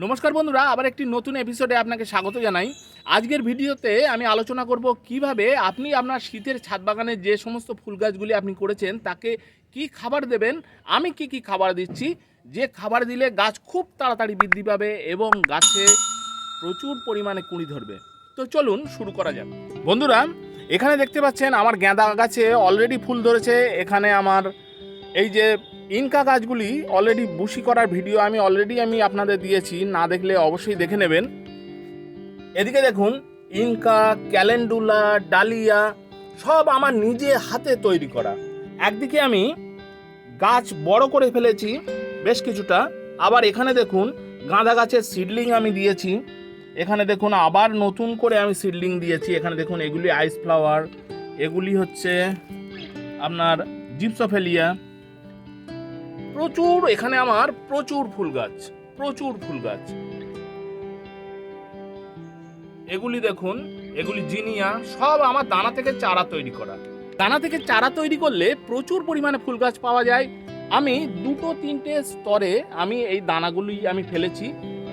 নমস্কার বন্ধুরা, আবার একটি নতুন এপিসোডে আপনাকে স্বাগত জানাই। আজকের ভিডিওতে আমি আলোচনা করব কিভাবে আপনি আপনার শীতের ছাদ বাগানে যে সমস্ত ফুল গাছগুলি আপনি করেছেন তাকে কি খাবার দেবেন। আমি কি খাবার দিচ্ছি, যে খাবার দিলে গাছ খুব তাড়াতাড়ি বৃদ্ধি পাবে এবং গাছে প্রচুর পরিমাণে কুঁড়ি ধরবে। তো চলুন শুরু করা যাক। বন্ধুরা, এখানে দেখতে পাচ্ছেন আমার গাঁদা গাছে অলরেডি ফুল ধরেছে। এখানে আমার এই যে ইনকা গাছগুলি অলরেডি বুশি করার ভিডিও আমি আপনাদের দিয়েছি, না দেখলে অবশ্যই দেখে নেবেন। এদিকে দেখুন, ইনকা, ক্যালেন্ডুলা, ডালিয়া সব আমার নিজে হাতে তৈরি করা। একদিকে আমি গাছ বড় করে ফেলেছি বেশ কিছুটা, আবার এখানে দেখুন গাঁদা গাছের সিডলিং আমি দিয়েছি। এখানে দেখুন আবার নতুন করে আমি সিডলিং দিয়েছি। এখানে দেখুন এগুলি আইস ফ্লাওয়ার, এগুলি হচ্ছে আপনার জিপসোফেলিয়া। প্রচুর এখানে আমার প্রচুর ফুল গাছ। এগুলি দেখুন, এগুলি জিনিয়া, সব আমার দানা থেকে চারা তৈরি করা। দানা থেকে চারা তৈরি করলে প্রচুর পরিমাণে ফুল গাছ পাওয়া যায়। আমি 2-3টে স্তরে আমি এই দানাগুলি আমি ফেলেছি।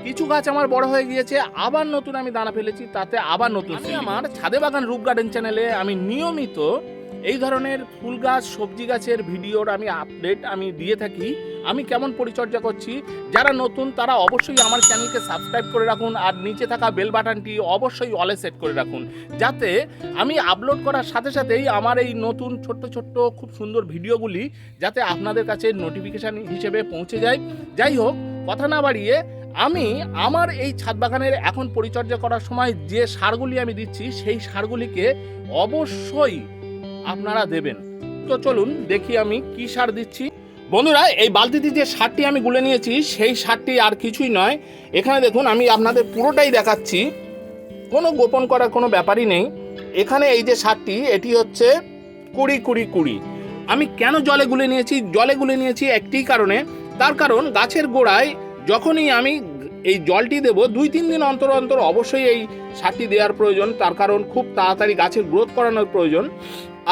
কিছু গাছ আমার বড় হয়ে গিয়েছে, আবার নতুন আমি দানা ফেলেছি, তাতে আবার নতুন। আমি আমার ছাদে বাগান রূপ গার্ডেন চ্যানেলে আমি নিয়মিত এই ধরনের ফুল গাছ, সবজি গাছের ভিডিওর আমি আপডেট আমি দিয়ে থাকি। আমি কেমন পরিচর্যা করছি, যারা নতুন তারা অবশ্যই আমার চ্যানেলকে সাবস্ক্রাইব করে রাখুন, আর নিচে থাকা বেল বাটনটি অবশ্যই অলে সেট করে রাখুন, যাতে আমি আপলোড করার সাথে সাথেই আমার এই নতুন ছোট্ট খুব সুন্দর ভিডিওগুলি যাতে আপনাদের কাছে নোটিফিকেশান হিসেবে পৌঁছে যায়। যাই হোক, কথা না বাড়িয়ে আমি আমার এই ছাদ বাগানের এখন পরিচর্যা করার সময় যে সারগুলি আমি দিচ্ছি সেই সারগুলিকে অবশ্যই আপনারা দেবেন। তো চলুন দেখি আমি কি সার দিচ্ছি। বন্ধুরা, এই বালতিতে যে সারটি আমি গুলে নিয়েছি সেই সারটি আর কিছুই নয়। এখানে দেখুন আমি আপনাদের পুরোটাই দেখাচ্ছি, কোনো গোপন করার কোনো ব্যাপারই নেই। এখানে এই যে সারটি, এটি হচ্ছে 20-20-20। আমি কেন জলে গুলে নিয়েছি একটি কারণে, তার কারণ গাছের গোড়ায় যখনই আমি এই জলটি দেব 2-3 দিন অন্তর অন্তর অবশ্যই এই সারটি দেওয়ার প্রয়োজন, তার কারণ খুব তাড়াতাড়ি গাছের গ্রোথ করানোর প্রয়োজন।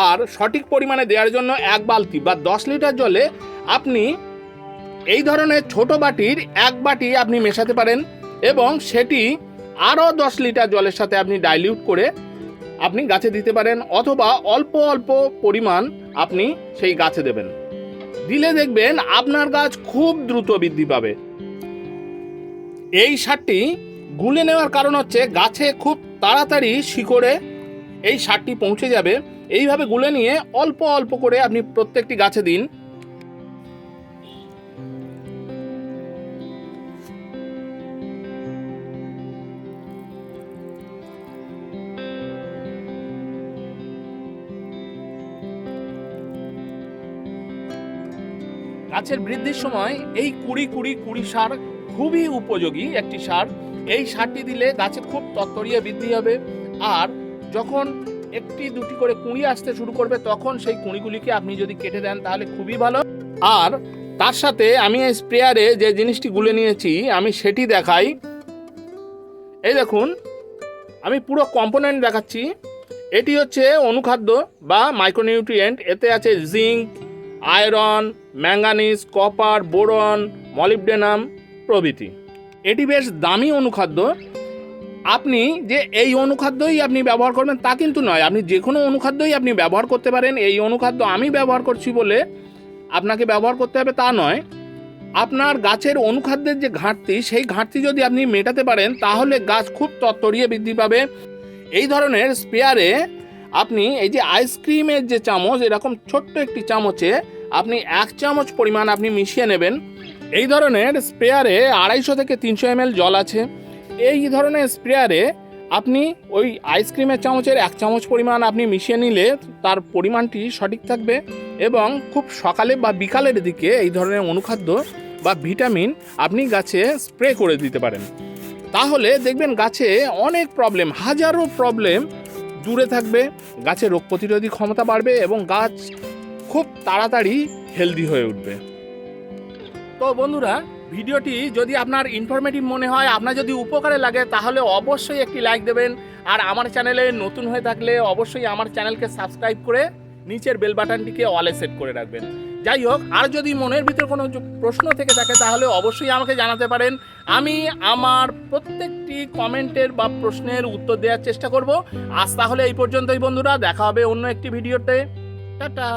আর সঠিক পরিমাণে দেওয়ার জন্য 1 বালতি বা 10 লিটার জলে আপনি এই ধরনের ছোট বাটির 1 বাটি আপনি মেশাতে পারেন এবং সেটি আরও 10 লিটার জলের সাথে আপনি ডাইলিউট করে আপনি গাছে দিতে পারেন, অথবা অল্প পরিমাণ আপনি সেই গাছে দেবেন। দিলে দেখবেন আপনার গাছ খুব দ্রুত বৃদ্ধি পাবে। এই সারটি গুলে নেওয়ার কারণ হচ্ছে গাছে খুব তাড়াতাড়ি শিকড়ে এই সারটি পৌঁছে যাবে। এইভাবে গুলে নিয়ে অল্প করে আপনি প্রত্যেকটি গাছে দিন। গাছের বৃদ্ধির সময় এই 20-20-20 সার খুবই উপযোগী একটি সার। এই সারটি দিলে গাছে খুব তত্তরিয়ে বৃদ্ধি হবে, আর যখন 1-2টি করে কুঁড়ি আসতে শুরু করবে তখন সেই কুঁড়িগুলিকে আপনি যদি কেটে দেন তাহলে খুবই ভালো। আর তার সাথে আমি এই স্প্রেয়ারে যে জিনিসটি গুলে নিয়েছি আমি সেটি দেখাই। এই দেখুন, আমি পুরো কম্পোনেন্ট দেখাচ্ছি। এটি হচ্ছে অনুখাদ্য বা মাইক্রোনিউট্রিয়েন্ট। এতে আছে zinc, iron, manganese, copper, boron, molybdenum প্রভৃতি। এটি বেশ দামি অনুখাদ্য। আপনি যে এই অনুখাদ্যই আপনি ব্যবহার করবেন তা কিন্তু নয়, আপনি যে কোনো অনুখাদ্যই আপনি ব্যবহার করতে পারেন। এই অনুখাদ্য আমি ব্যবহার করছি বলে আপনাকে ব্যবহার করতে হবে তা নয়। আপনার গাছের অনুখাদ্যের যে ঘাটতি, সেই ঘাটতি যদি আপনি মেটাতে পারেন তাহলে গাছ খুব তত্তরিয়ে বৃদ্ধি পাবে। এই ধরনের স্প্রেয়ারে আপনি এই যে আইসক্রিমের যে চামচ, এরকম ছোট্ট একটি চামচে আপনি 1 চামচ পরিমাণ আপনি মিশিয়ে নেবেন। এই ধরনের স্প্রেয়ারে 250 থেকে 300 ml জল আছে। এই ধরনের স্প্রেয়ারে আপনি ওই আইসক্রিমের চামচের 1 চামচ পরিমাণ আপনি মিশিয়ে নিলে তার পরিমাণটি সঠিক থাকবে, এবং খুব সকালে বা বিকালের দিকে এই ধরনের অনুখাদ্য বা ভিটামিন আপনি গাছে স্প্রে করে দিতে পারেন। তাহলে দেখবেন গাছে অনেক প্রবলেম, হাজারো প্রবলেম দূরে থাকবে, গাছের রোগ প্রতিরোধী ক্ষমতা বাড়বে এবং গাছ খুব তাড়াতাড়ি হেলদি হয়ে উঠবে। তো বন্ধুরা, ভিডিওটি যদি আপনার ইনফরমেটিভ মনে হয়, আপনার যদি উপকারে লাগে, তাহলে অবশ্যই একটি লাইক দেবেন। আর আমার চ্যানেলে নতুন হয়ে থাকলে অবশ্যই আমার চ্যানেলকে সাবস্ক্রাইব করে নিচের বেল বাটনটিকে অলে সেট করে রাখবেন, যাই হোক, আর যদি মনের ভিতর কোনো প্রশ্ন থেকে থাকে তাহলে অবশ্যই আমাকে জানাতে পারেন। আমি আমার প্রত্যেকটি কমেন্টের বা প্রশ্নের উত্তর দেওয়ার চেষ্টা করব। আজ তাহলে এই পর্যন্তই বন্ধুরা, দেখা হবে অন্য একটি ভিডিওতে। টাটা।